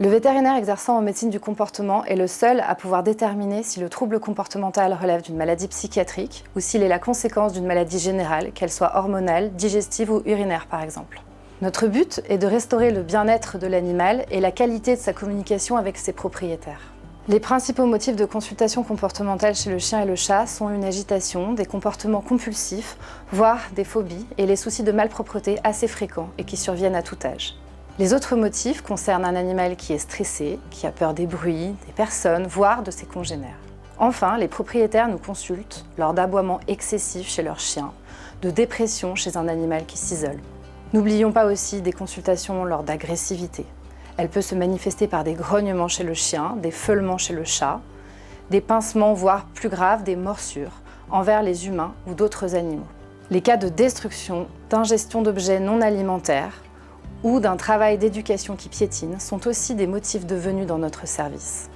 Le vétérinaire exerçant en médecine du comportement est le seul à pouvoir déterminer si le trouble comportemental relève d'une maladie psychiatrique ou s'il est la conséquence d'une maladie générale, qu'elle soit hormonale, digestive ou urinaire par exemple. Notre but est de restaurer le bien-être de l'animal et la qualité de sa communication avec ses propriétaires. Les principaux motifs de consultation comportementale chez le chien et le chat sont une agitation, des comportements compulsifs, voire des phobies et les soucis de malpropreté assez fréquents et qui surviennent à tout âge. Les autres motifs concernent un animal qui est stressé, qui a peur des bruits, des personnes, voire de ses congénères. Enfin, les propriétaires nous consultent lors d'aboiements excessifs chez leur chien, de dépression chez un animal qui s'isole. N'oublions pas aussi des consultations lors d'agressivité. Elle peut se manifester par des grognements chez le chien, des feulements chez le chat, des pincements, voire plus graves, des morsures envers les humains ou d'autres animaux. Les cas de destruction, d'ingestion d'objets non alimentaires ou d'un travail d'éducation qui piétine sont aussi des motifs de venue dans notre service.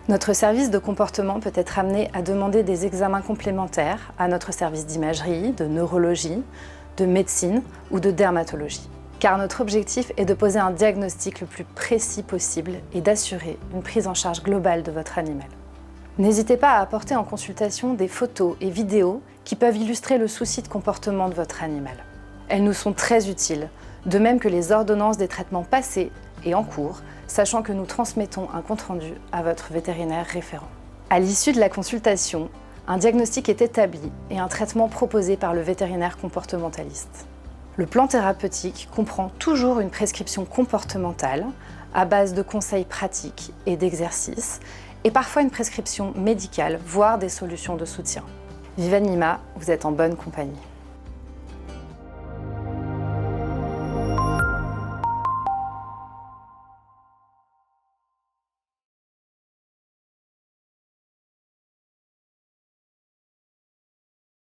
Notre service de comportement peut être amené à demander des examens complémentaires à notre service d'imagerie, de neurologie, de médecine ou de dermatologie. Car notre objectif est de poser un diagnostic le plus précis possible et d'assurer une prise en charge globale de votre animal. N'hésitez pas à apporter en consultation des photos et vidéos qui peuvent illustrer le souci de comportement de votre animal. Elles nous sont très utiles, de même que les ordonnances des traitements passés et en cours, sachant que nous transmettons un compte-rendu à votre vétérinaire référent. À l'issue de la consultation, un diagnostic est établi et un traitement proposé par le vétérinaire comportementaliste. Le plan thérapeutique comprend toujours une prescription comportementale à base de conseils pratiques et d'exercices et parfois une prescription médicale, voire des solutions de soutien. Vivanima, vous êtes en bonne compagnie.